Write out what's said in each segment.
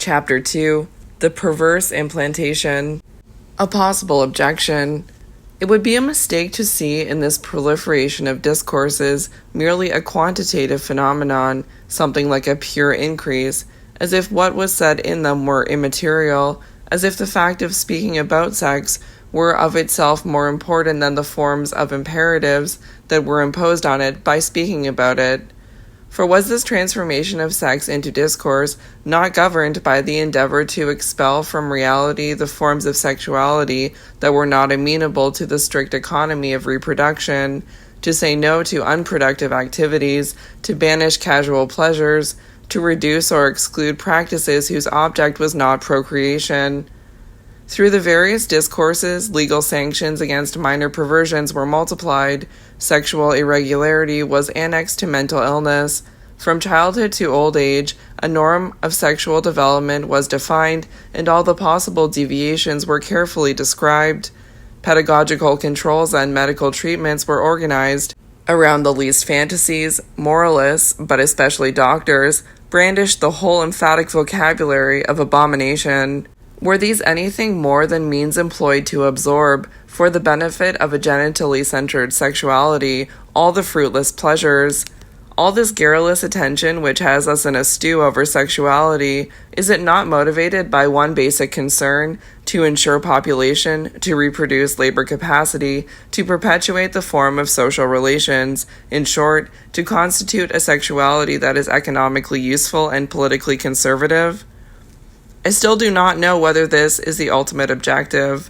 Chapter 2. The Perverse Implantation. A possible objection. It would be a mistake to see in this proliferation of discourses merely a quantitative phenomenon, something like a pure increase, as if what was said in them were immaterial, as if the fact of speaking about sex were of itself more important than the forms of imperatives that were imposed on it by speaking about it. For was this transformation of sex into discourse not governed by the endeavor to expel from reality the forms of sexuality that were not amenable to the strict economy of reproduction, to say no to unproductive activities, to banish casual pleasures, to reduce or exclude practices whose object was not procreation? Through the various discourses, legal sanctions against minor perversions were multiplied. Sexual irregularity was annexed to mental illness. From childhood to old age, a norm of sexual development was defined, and all the possible deviations were carefully described. Pedagogical controls and medical treatments were organized around the least fantasies. Moralists, but especially doctors, brandished the whole emphatic vocabulary of abomination. Were these anything more than means employed to absorb, for the benefit of a genitally centered sexuality, all the fruitless pleasures? All this garrulous attention which has us in a stew over sexuality, is it not motivated by one basic concern, to ensure population, to reproduce labor capacity, to perpetuate the form of social relations, in short, to constitute a sexuality that is economically useful and politically conservative? I still do not know whether this is the ultimate objective,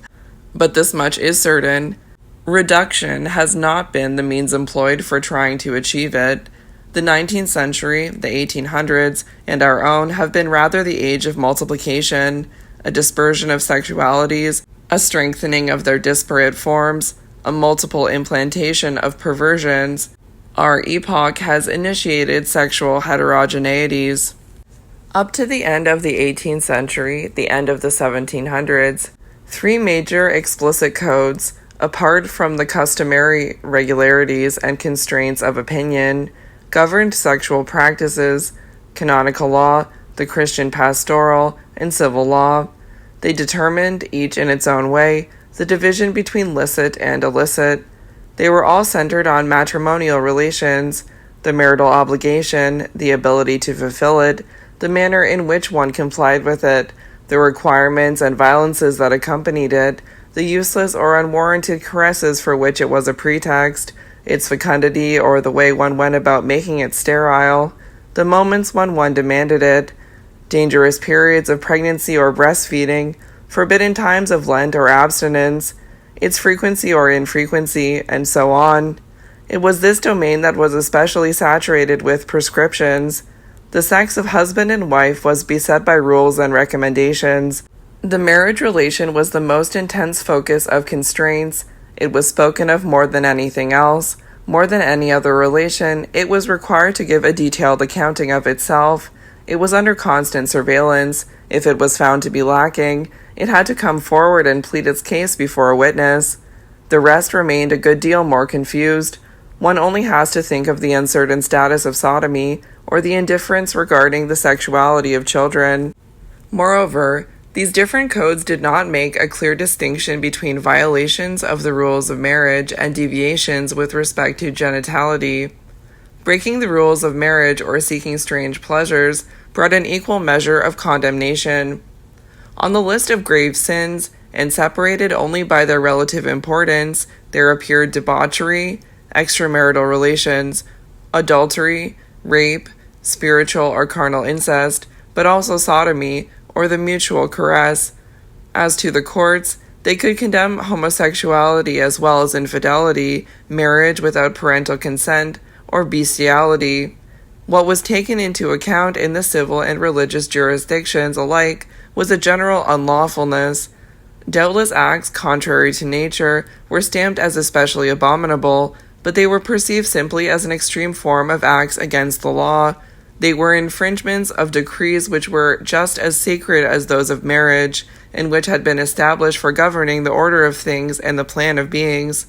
but this much is certain. Reduction has not been the means employed for trying to achieve it. The 19th century, the 1800s, and our own have been rather the age of multiplication, a dispersion of sexualities, a strengthening of their disparate forms, a multiple implantation of perversions. Our epoch has initiated sexual heterogeneities. Up to the end of the 18th century, the end of the 1700s, three major explicit codes, apart from the customary regularities and constraints of opinion, governed sexual practices: canonical law, the Christian pastoral, and civil law. They determined, each in its own way, the division between licit and illicit. They were all centered on matrimonial relations, the marital obligation, the ability to fulfill it, the manner in which one complied with it, the requirements and violences that accompanied it, the useless or unwarranted caresses for which it was a pretext, its fecundity or the way one went about making it sterile, the moments when one demanded it, dangerous periods of pregnancy or breastfeeding, forbidden times of Lent or abstinence, its frequency or infrequency, and so on. It was this domain that was especially saturated with prescriptions. The sex of husband and wife was beset by rules and recommendations. The marriage relation was the most intense focus of constraints. It was spoken of more than anything else. More than any other relation, it was required to give a detailed accounting of itself. It was under constant surveillance. If it was found to be lacking, it had to come forward and plead its case before a witness. The rest remained a good deal more confused. One only has to think of the uncertain status of sodomy, or the indifference regarding the sexuality of children. Moreover, these different codes did not make a clear distinction between violations of the rules of marriage and deviations with respect to genitality. Breaking the rules of marriage or seeking strange pleasures brought an equal measure of condemnation. On the list of grave sins, and separated only by their relative importance, there appeared debauchery, extramarital relations, adultery, rape, spiritual or carnal incest, but also sodomy, or the mutual caress. As to the courts, they could condemn homosexuality as well as infidelity, marriage without parental consent, or bestiality. What was taken into account in the civil and religious jurisdictions alike was a general unlawfulness. Doubtless acts contrary to nature were stamped as especially abominable, but they were perceived simply as an extreme form of acts against the law. They were infringements of decrees which were just as sacred as those of marriage, and which had been established for governing the order of things and the plan of beings.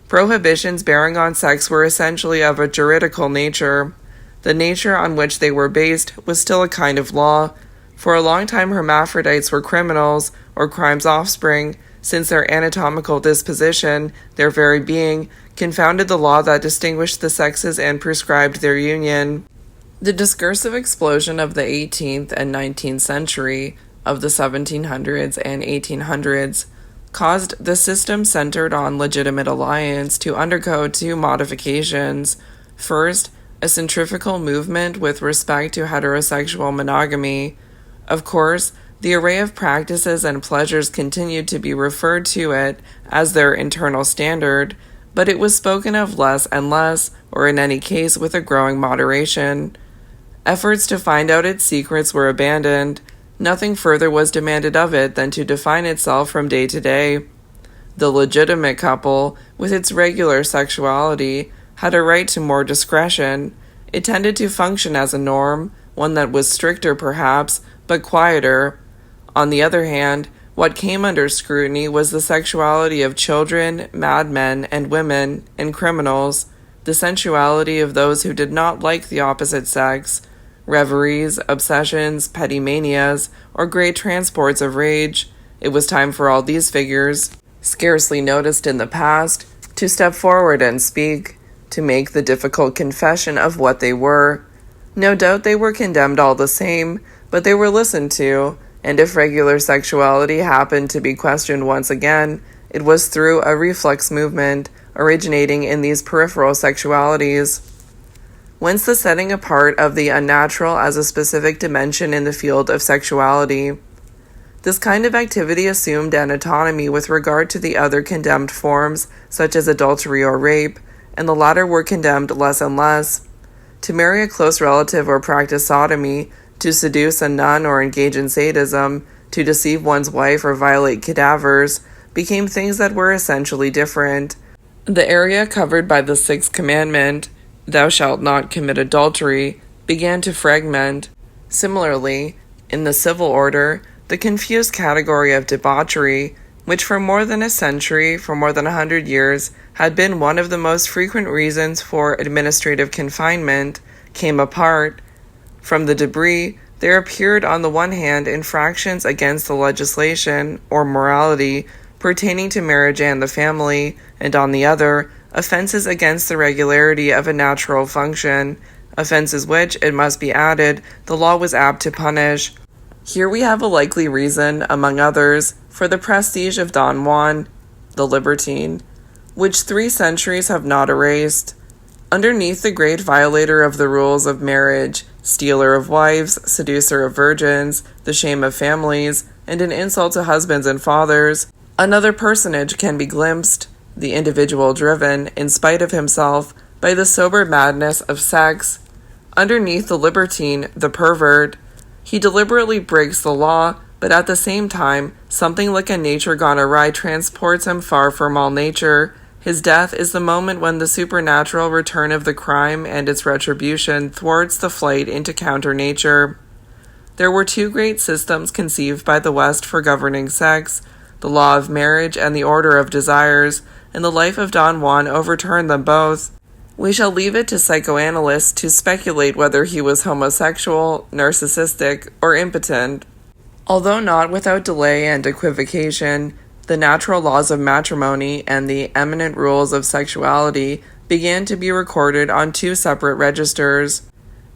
Prohibitions bearing on sex were essentially of a juridical nature. The nature on which they were based was still a kind of law. For a long time, hermaphrodites were criminals or crime's offspring, since their anatomical disposition, their very being, confounded the law that distinguished the sexes and prescribed their union. The discursive explosion of the 18th and 19th century, of the 1700s and 1800s, caused the system centered on legitimate alliance to undergo two modifications. First, a centrifugal movement with respect to heterosexual monogamy. Of course, the array of practices and pleasures continued to be referred to it as their internal standard, but it was spoken of less and less, or in any case with a growing moderation. Efforts to find out its secrets were abandoned. Nothing further was demanded of it than to define itself from day to day. The legitimate couple, with its regular sexuality, had a right to more discretion. It tended to function as a norm, one that was stricter perhaps, but quieter. On the other hand, what came under scrutiny was the sexuality of children, madmen, and women, and criminals, the sensuality of those who did not like the opposite sex, reveries, obsessions, petty manias, or great transports of rage. It was time for all these figures, scarcely noticed in the past, to step forward and speak, to make the difficult confession of what they were. No doubt they were condemned all the same, but they were listened to, and if regular sexuality happened to be questioned once again, it was through a reflex movement originating in these peripheral sexualities. Whence the setting apart of the unnatural as a specific dimension in the field of sexuality. This kind of activity assumed an autonomy with regard to the other condemned forms, such as adultery or rape, and the latter were condemned less and less. To marry a close relative or practice sodomy, to seduce a nun or engage in sadism, to deceive one's wife or violate cadavers, became things that were essentially different. The area covered by the sixth commandment, "Thou shalt not commit adultery," began to fragment. Similarly, in the civil order, the confused category of debauchery, which for more than a century, for more than 100 years, had been one of the most frequent reasons for administrative confinement, came apart. From the debris, there appeared on the one hand infractions against the legislation, or morality, pertaining to marriage and the family, and on the other, offenses against the regularity of a natural function, offenses which, it must be added, the law was apt to punish. Here we have a likely reason, among others, for the prestige of Don Juan, the Libertine, which 3 centuries have not erased. Underneath the great violator of the rules of marriage, stealer of wives, seducer of virgins, the shame of families, and an insult to husbands and fathers, another personage can be glimpsed, the individual driven, in spite of himself, by the sober madness of sex. Underneath the libertine, the pervert, he deliberately breaks the law, but at the same time, something like a nature gone awry transports him far from all nature. His death is the moment when the supernatural return of the crime and its retribution thwarts the flight into counter-nature. There were 2 great systems conceived by the West for governing sex, the law of marriage and the order of desires, and the life of Don Juan overturned them both. We shall leave it to psychoanalysts to speculate whether he was homosexual, narcissistic, or impotent. Although not without delay and equivocation, the natural laws of matrimony and the eminent rules of sexuality began to be recorded on 2 separate registers.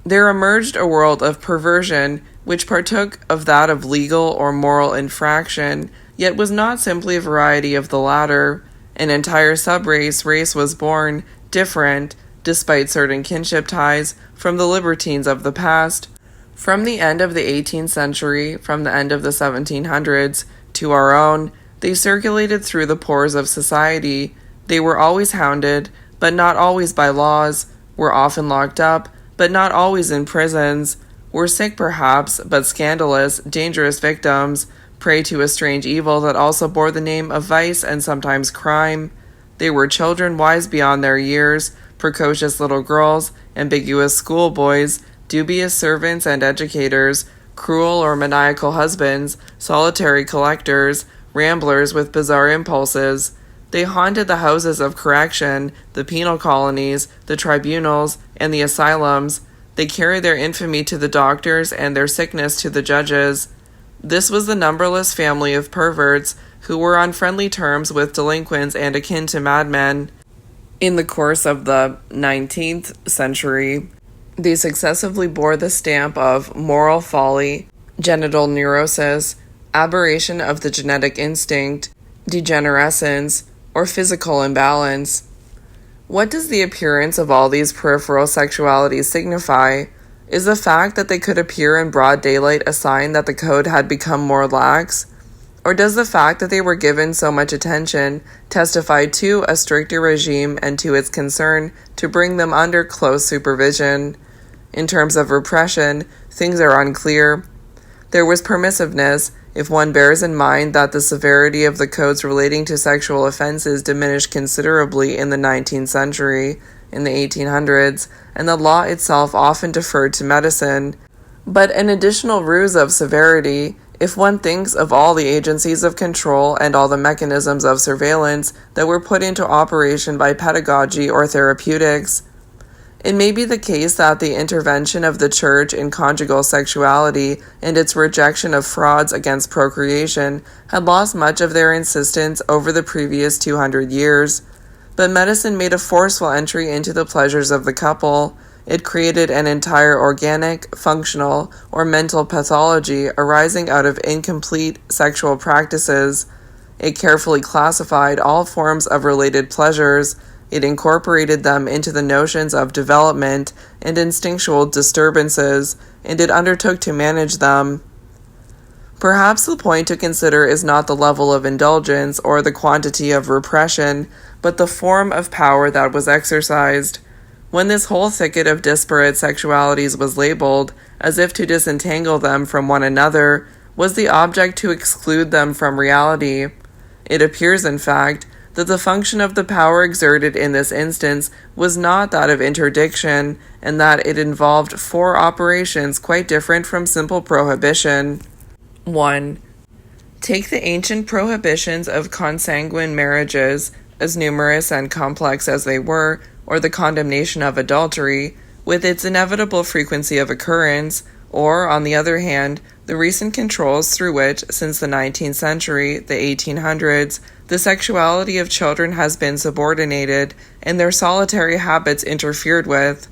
There emerged a world of perversion which partook of that of legal or moral infraction, yet was not simply a variety of the latter. An entire race was born, different, despite certain kinship ties, from the libertines of the past. From the end of the 18th century, from the end of the 1700s, to our own, they circulated through the pores of society. They were always hounded, but not always by laws, were often locked up, but not always in prisons, were sick perhaps, but scandalous, dangerous victims, prey to a strange evil that also bore the name of vice and sometimes crime. They were children wise beyond their years, precocious little girls, ambiguous schoolboys, dubious servants and educators, cruel or maniacal husbands, solitary collectors, ramblers with bizarre impulses. They haunted the houses of correction, the penal colonies, the tribunals, and the asylums. They carried their infamy to the doctors and their sickness to the judges. This was the numberless family of perverts who were on friendly terms with delinquents and akin to madmen. In the course of the 19th century, they successively bore the stamp of moral folly, genital neurosis, aberration of the genetic instinct, degenerescence, or physical imbalance. What does the appearance of all these peripheral sexualities signify? Is the fact that they could appear in broad daylight a sign that the code had become more lax? Or does the fact that they were given so much attention testify to a stricter regime and to its concern to bring them under close supervision? In terms of repression, things are unclear. There was permissiveness, if one bears in mind that the severity of the codes relating to sexual offenses diminished considerably in the 19th century, in the 1800s, and the law itself often deferred to medicine. But an additional ruse of severity, if one thinks of all the agencies of control and all the mechanisms of surveillance that were put into operation by pedagogy or therapeutics. It may be the case that the intervention of the Church in conjugal sexuality and its rejection of frauds against procreation had lost much of their insistence over the previous 200 years. But medicine made a forceful entry into the pleasures of the couple. It created an entire organic, functional, or mental pathology arising out of incomplete sexual practices. It carefully classified all forms of related pleasures. It incorporated them into the notions of development and instinctual disturbances, and it undertook to manage them. Perhaps the point to consider is not the level of indulgence or the quantity of repression, but the form of power that was exercised. When this whole thicket of disparate sexualities was labeled, as if to disentangle them from one another, was the object to exclude them from reality. It appears, in fact, that the function of the power exerted in this instance was not that of interdiction, and that it involved four operations quite different from simple prohibition. 1. Take the ancient prohibitions of consanguine marriages, as numerous and complex as they were, or the condemnation of adultery, with its inevitable frequency of occurrence, or, on the other hand, the recent controls through which, since the 19th century, the 1800s, the sexuality of children has been subordinated and their solitary habits interfered with.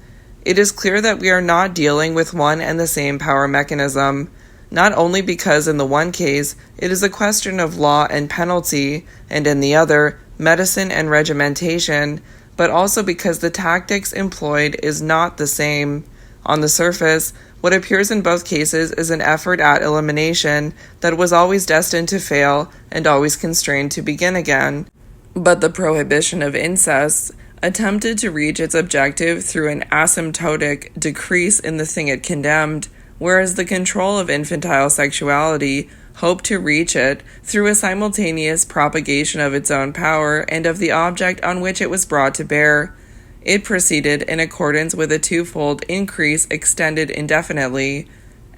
It is clear that we are not dealing with one and the same power mechanism, not only because in the one case it is a question of law and penalty, and in the other, medicine and regimentation, but also because the tactics employed is not the same. On the surface, what appears in both cases is an effort at elimination that was always destined to fail and always constrained to begin again. But the prohibition of incest attempted to reach its objective through an asymptotic decrease in the thing it condemned, whereas the control of infantile sexuality hoped to reach it through a simultaneous propagation of its own power and of the object on which it was brought to bear. It proceeded in accordance with a twofold increase extended indefinitely.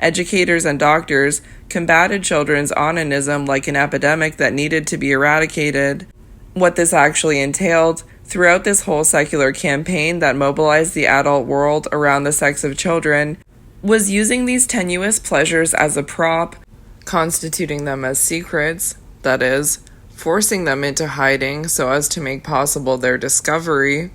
Educators and doctors combated children's onanism like an epidemic that needed to be eradicated. What this actually entailed, throughout this whole secular campaign that mobilized the adult world around the sex of children, was using these tenuous pleasures as a prop, constituting them as secrets, that is, forcing them into hiding so as to make possible their discovery,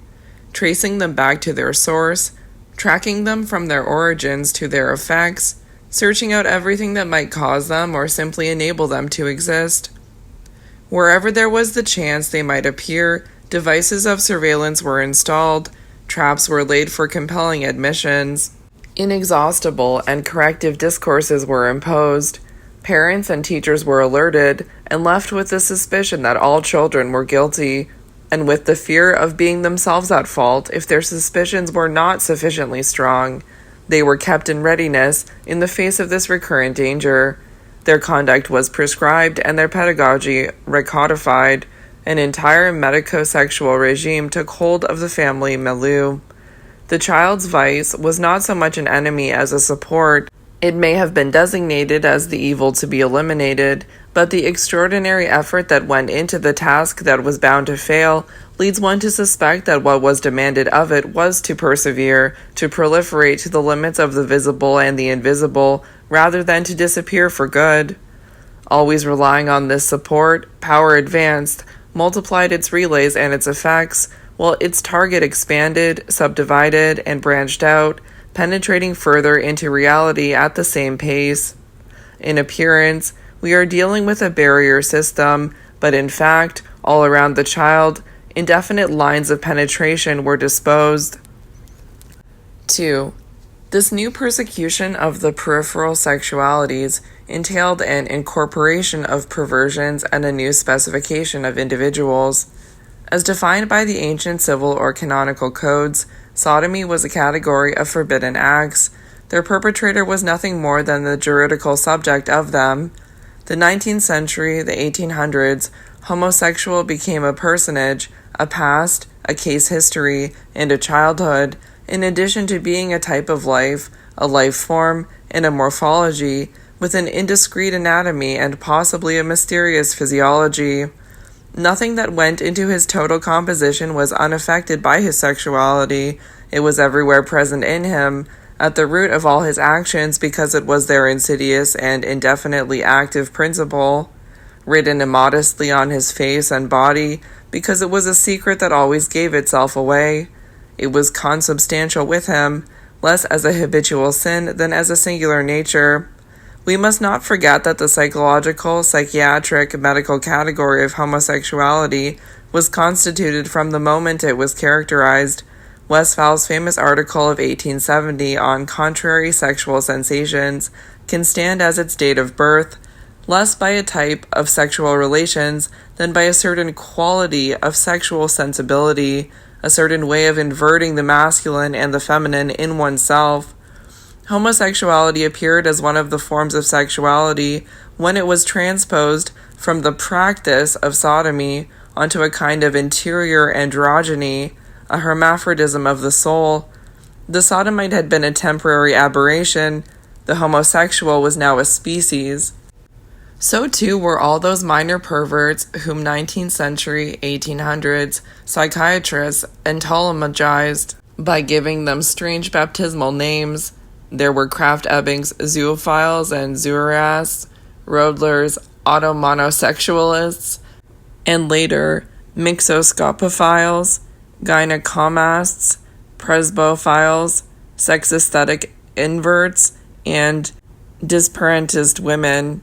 tracing them back to their source, tracking them from their origins to their effects, searching out everything that might cause them or simply enable them to exist. Wherever there was the chance they might appear, devices of surveillance were installed, traps were laid for compelling admissions, inexhaustible and corrective discourses were imposed, parents and teachers were alerted and left with the suspicion that all children were guilty, and with the fear of being themselves at fault if their suspicions were not sufficiently strong. They were kept in readiness in the face of this recurrent danger. Their conduct was prescribed and their pedagogy recodified. An entire medico-sexual regime took hold of the family milieu. The child's vice was not so much an enemy as a support. It may have been designated as the evil to be eliminated, but the extraordinary effort that went into the task that was bound to fail leads one to suspect that what was demanded of it was to persevere, to proliferate to the limits of the visible and the invisible, rather than to disappear for good. Always relying on this support, power advanced, multiplied its relays and its effects, while its target expanded, subdivided, and branched out, penetrating further into reality at the same pace. In appearance, we are dealing with a barrier system, but in fact, all around the child, indefinite lines of penetration were disposed. 2. This new persecution of the peripheral sexualities entailed an incorporation of perversions and a new specification of individuals. As defined by the ancient civil or canonical codes, sodomy was a category of forbidden acts. Their perpetrator was nothing more than the juridical subject of them. The 19th century, the 1800s, homosexual became a personage, a past, a case history, and a childhood, in addition to being a type of life, a life form, and a morphology, with an indiscrete anatomy and possibly a mysterious physiology. Nothing that went into his total composition was unaffected by his sexuality. It was everywhere present in him, at the root of all his actions, because it was their insidious and indefinitely active principle, written immodestly on his face and body, because it was a secret that always gave itself away. It was consubstantial with him, less as a habitual sin than as a singular nature. We must not forget that the psychological, psychiatric, medical category of homosexuality was constituted from the moment it was characterized. Westphal's famous article of 1870 on contrary sexual sensations can stand as its date of birth, less by a type of sexual relations than by a certain quality of sexual sensibility, a certain way of inverting the masculine and the feminine in oneself. Homosexuality appeared as one of the forms of sexuality when it was transposed from the practice of sodomy onto a kind of interior androgyny, a hermaphrodism of the soul. The sodomite had been a temporary aberration. The homosexual was now a species. So too were all those minor perverts whom 19th century, 1800s psychiatrists entomologized by giving them strange baptismal names. There were Krafft-Ebing's zoophiles and zooriasts, Roedler's automonosexualists, and later mixoscopophiles, gynecomasts, presbophiles, sex-aesthetic inverts, and disparentist women.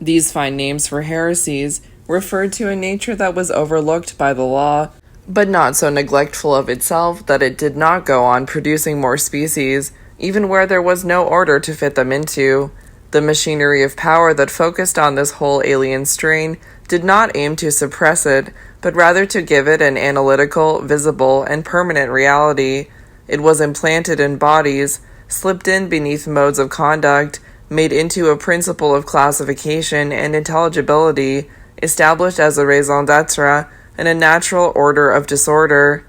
These fine names for heresies referred to a nature that was overlooked by the law, but not so neglectful of itself that it did not go on producing more species, even where there was no order to fit them into. The machinery of power that focused on this whole alien strain did not aim to suppress it, but rather to give it an analytical, visible, and permanent reality. It was implanted in bodies, slipped in beneath modes of conduct, made into a principle of classification and intelligibility, established as a raison d'etre and a natural order of disorder.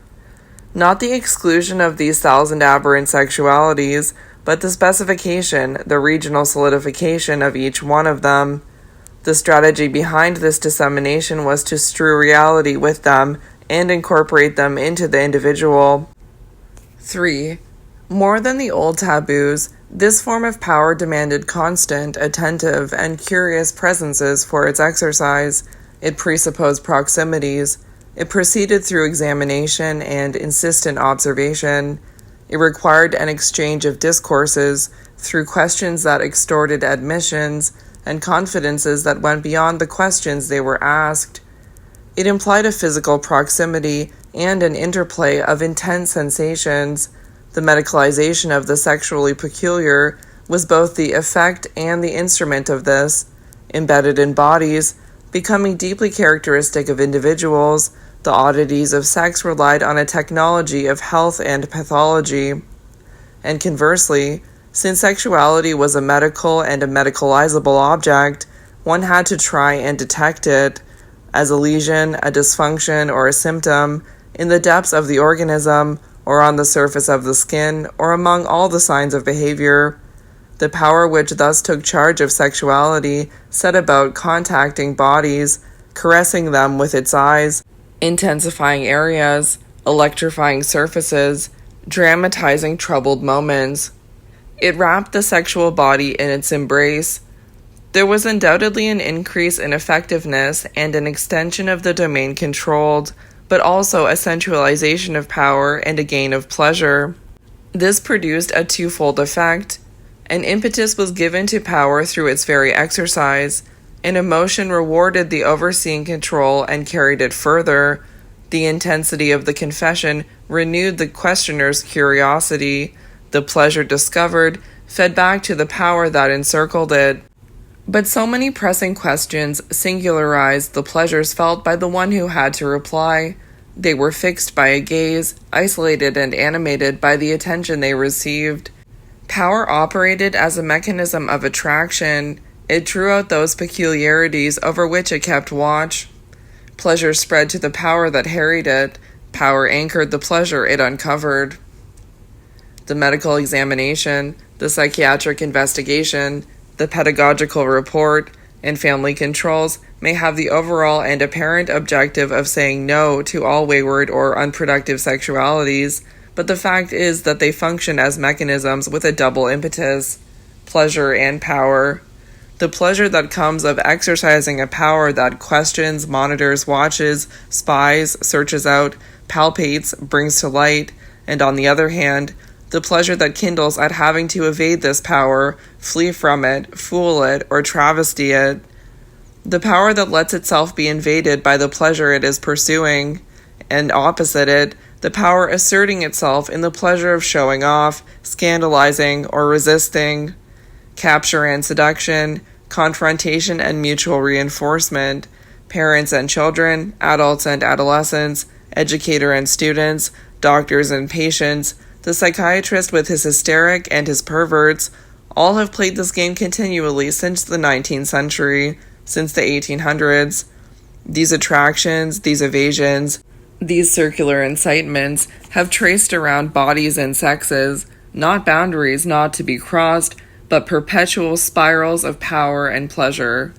Not the exclusion of these 1,000 aberrant sexualities, but the specification, the regional solidification of each one of them. The strategy behind this dissemination was to strew reality with them and incorporate them into the individual. 3. More than the old taboos, this form of power demanded constant, attentive, and curious presences for its exercise. It presupposed proximities. It proceeded through examination and insistent observation. It required an exchange of discourses through questions that extorted admissions and confidences that went beyond the questions they were asked. It implied a physical proximity and an interplay of intense sensations. The medicalization of the sexually peculiar was both the effect and the instrument of this. Embedded in bodies, becoming deeply characteristic of individuals, the oddities of sex relied on a technology of health and pathology. And conversely, since sexuality was a medical and a medicalizable object, one had to try and detect it, as a lesion, a dysfunction, or a symptom, in the depths of the organism, or on the surface of the skin, or among all the signs of behavior. The power which thus took charge of sexuality set about contacting bodies, caressing them with its eyes, intensifying areas, electrifying surfaces, dramatizing troubled moments. It wrapped the sexual body in its embrace. There was undoubtedly an increase in effectiveness and an extension of the domain controlled, but also a centralization of power and a gain of pleasure. This produced a twofold effect. An impetus was given to power through its very exercise. An emotion rewarded the overseeing control and carried it further. The intensity of the confession renewed the questioner's curiosity. The pleasure discovered fed back to the power that encircled it. But so many pressing questions singularized the pleasures felt by the one who had to reply. They were fixed by a gaze, isolated and animated by the attention they received. Power operated as a mechanism of attraction. It drew out those peculiarities over which it kept watch. Pleasure spread to the power that harried it. Power anchored the pleasure it uncovered. The medical examination, the psychiatric investigation, the pedagogical report, and family controls may have the overall and apparent objective of saying no to all wayward or unproductive sexualities, but the fact is that they function as mechanisms with a double impetus, pleasure and power. The pleasure that comes of exercising a power that questions, monitors, watches, spies, searches out, palpates, brings to light, and on the other hand, the pleasure that kindles at having to evade this power, flee from it, fool it, or travesty it. The power that lets itself be invaded by the pleasure it is pursuing, and opposite it, the power asserting itself in the pleasure of showing off, scandalizing, or resisting. Capture and seduction, confrontation and mutual reinforcement, parents and children, adults and adolescents, educator and students, doctors and patients, the psychiatrist with his hysteric and his perverts, all have played this game continually since the 19th century, since the 1800s. These attractions, these evasions, these circular incitements have traced around bodies and sexes, not boundaries not to be crossed, but perpetual spirals of power and pleasure.